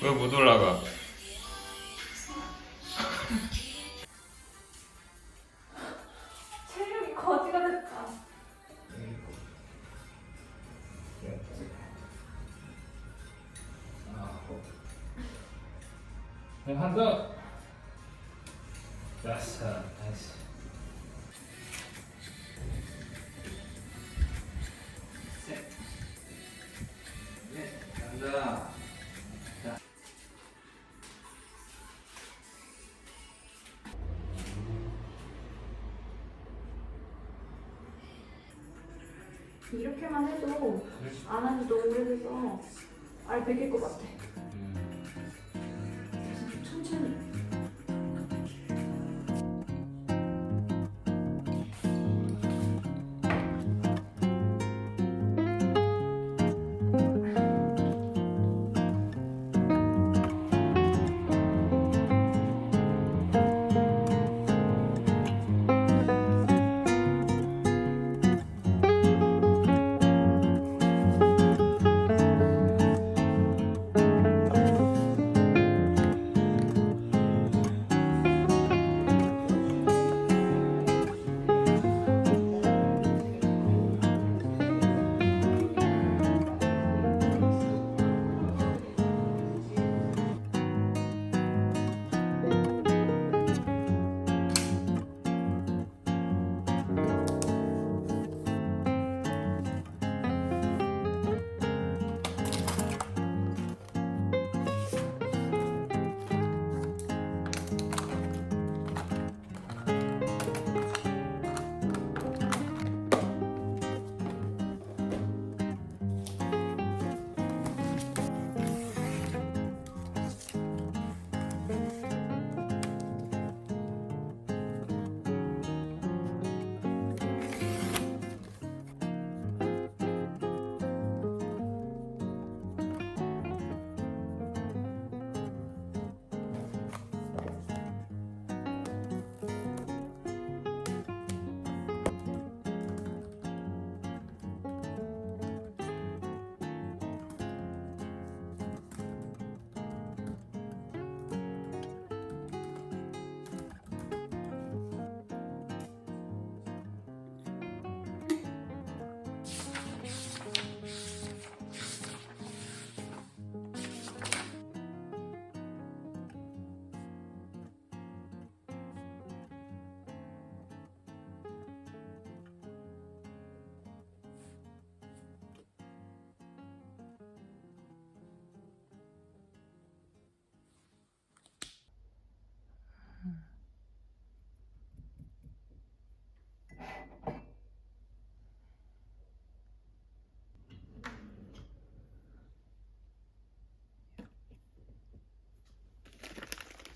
왜 못 올라가? 체력이 거지가 됐다. 한 더. 됐어. 다시. 셋. 넷. 간다. 이렇게만 해도 안 한 지 너무 오래돼서 알 베길 것 같아. 천천히.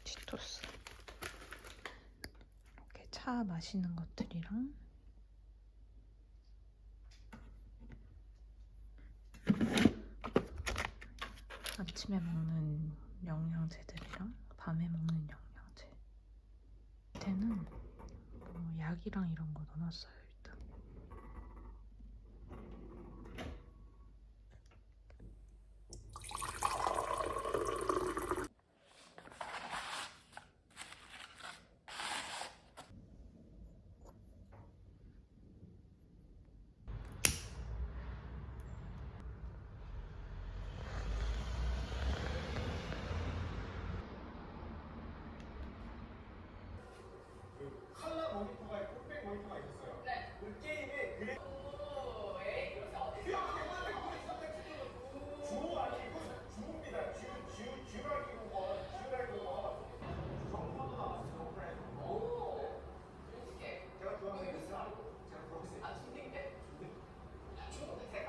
치토스. 이렇게 차 마시는 것들이랑 아침에 먹는 영양제들이랑 밤에 먹는 영양제. 밑에는 뭐 약이랑 이런 거 넣어놨어요. 일단 칼라 모니터가 있고 백 모니터가 있었어요. 네. 그 게임에 그래. 주호 아니고 주호입니다. 주라기고 뭐 주라기고 뭐. 정보도 나왔어요. 오. 제가 중학생이었어요. 제가 중학생. 아 중딩 때. 제가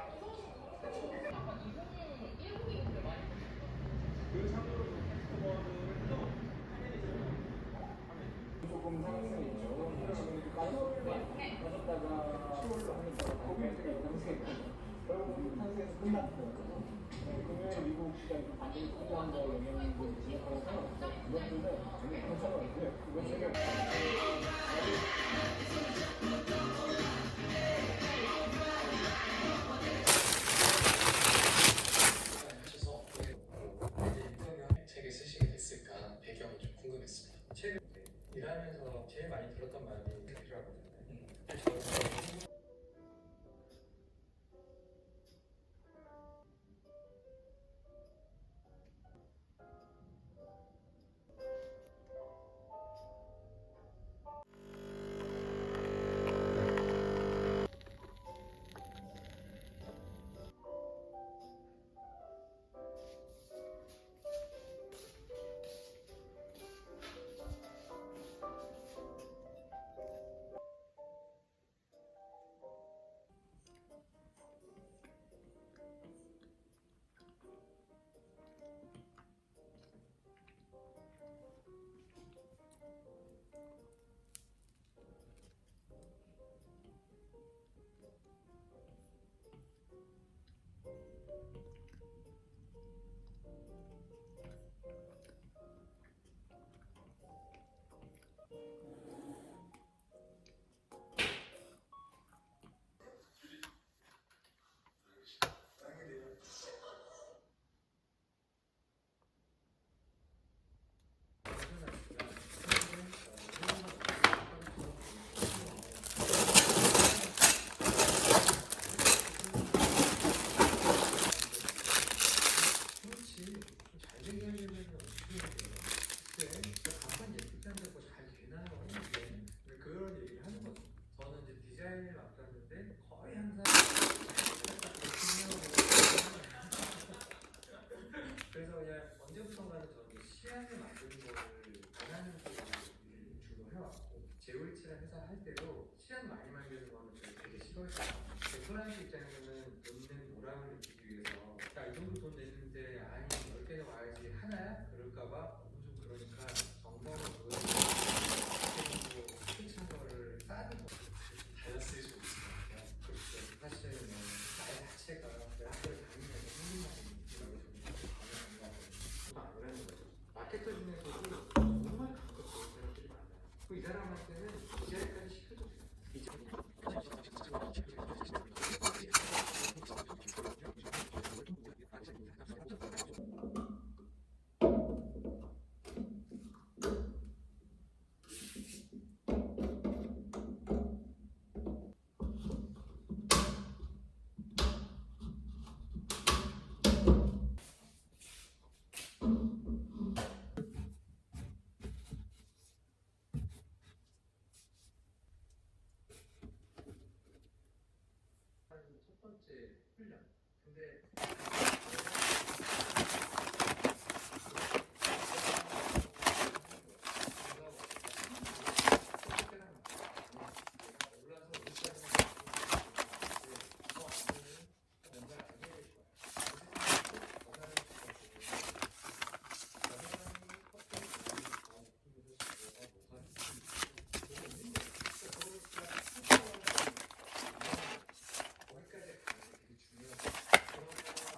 그 참고로 캐스터버는 조금 상승이 있죠. 빠졌다가 10월로 하니까 코비드가 상승했고 결국 상승에서 끝났고 금요일 미국 시장이 반등이 성공한 거 영향이 지속하는 상황에서 이것들은 굉장히 괜찮았고요. 이번 주에 최근 일하면서 제일 많이 들었던 말이 필요하거든요. 근데 저는 그래서 그냥 언제부턴가는 저는 시안을 만드는 거를 안 하는 쪽을 주로 해왔고 제오리치라는 회사 할 때도 시안 많이 만드는 거는 저는 되게 싫어했어요. 소란씨 입장에서는 돈 낸 보람을 느끼기 위해서 야, 이 정도 돈 냈는데 아니 10개는 와야지 하나야? 그럴까봐 너무 좀 그러니까 정말로 그걸 스피치한 거를 싸는 거 달랐을 수 있어요. 그렇죠. 사실은 나의 자체가 내 학교를 다니면서 한국말이 마케터 중에서도 정말 가깝고 사람들이 많아요. 이 사람한테는 디자인까지 시켜도 돼요. 첫 번째 훈련. 근데 거기까지 가는 게 되게 중요하고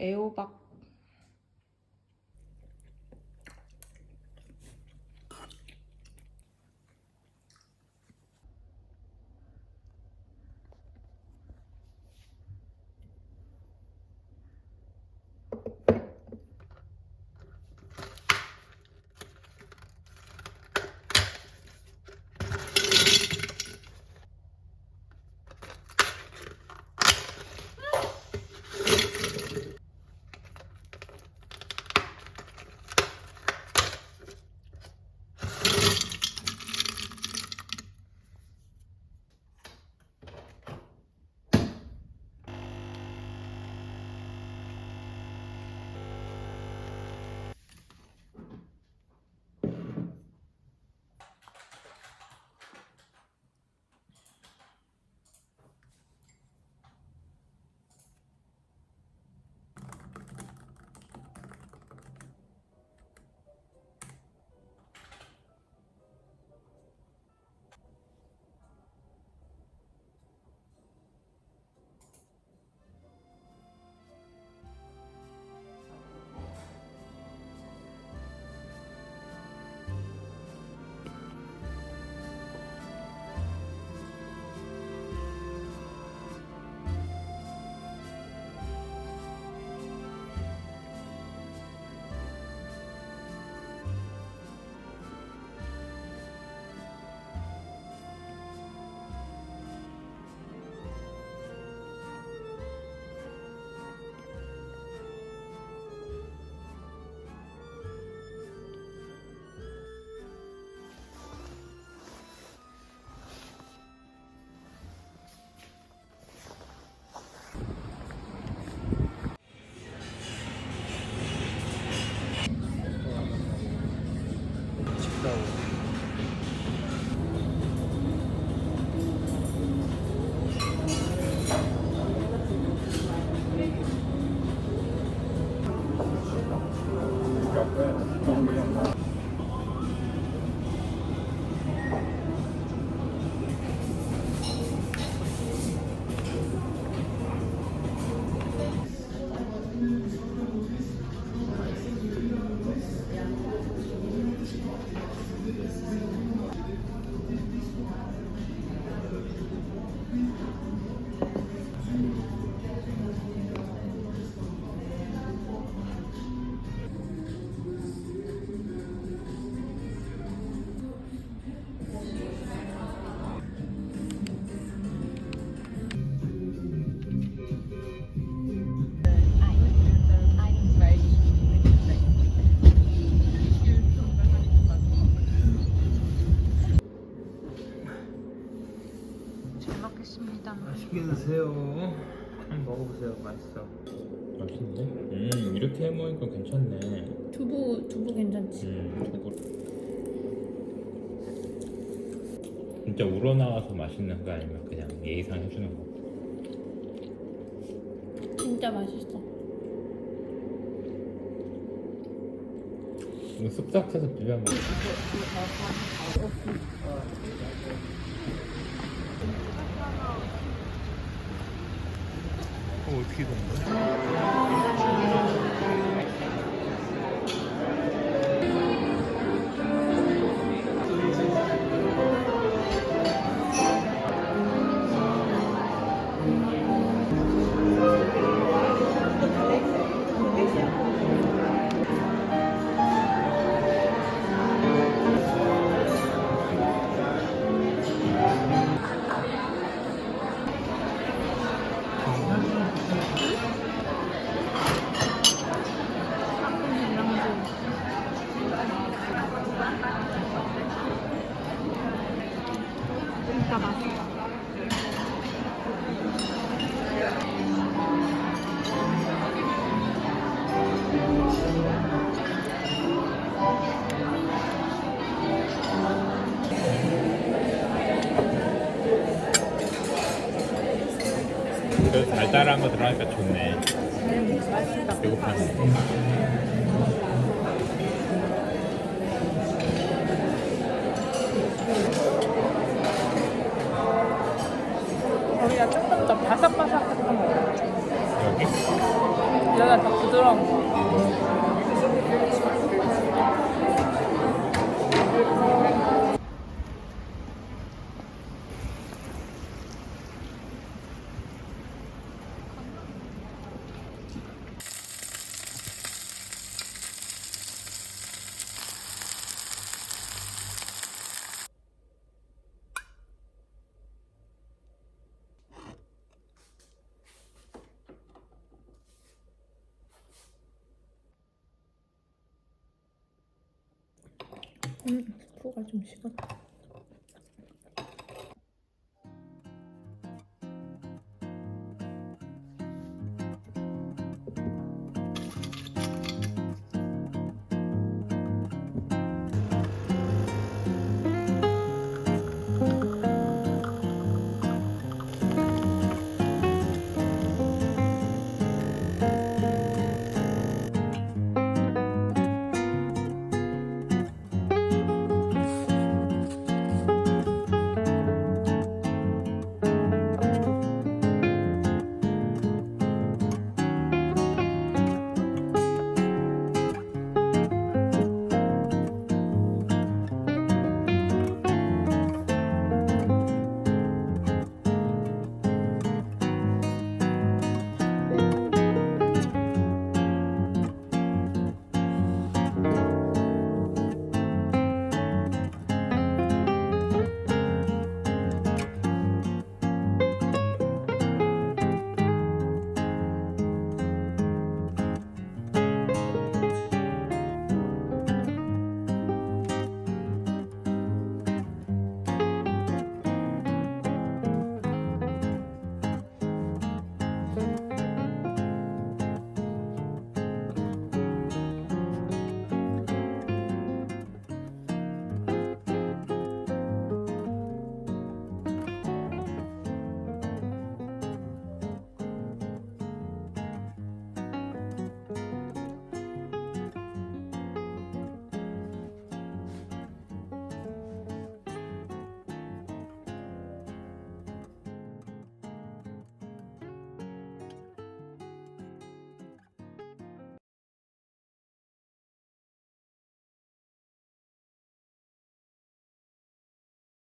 애호박. 잘 먹겠습니다. 맛있게 드세요. 한번 먹어보세요. 맛있어. 맛있네. 이렇게 해 먹으니까 괜찮네. 두부 괜찮지? 두부. 진짜 우러나와서 맛있는 거 아니면 그냥 예의상 해주는 거? 진짜 맛있어. 이거 쓱싹해서 비벼 먹어. 어떻게 된 거야? 진짜 맛있어. 그래도 달달한 거 들어가니까 좋네. 맛있다. 배고파네. 거기가 조금 더 바삭바삭한 거. 여기? 여기가 더 코가 좀 식었다.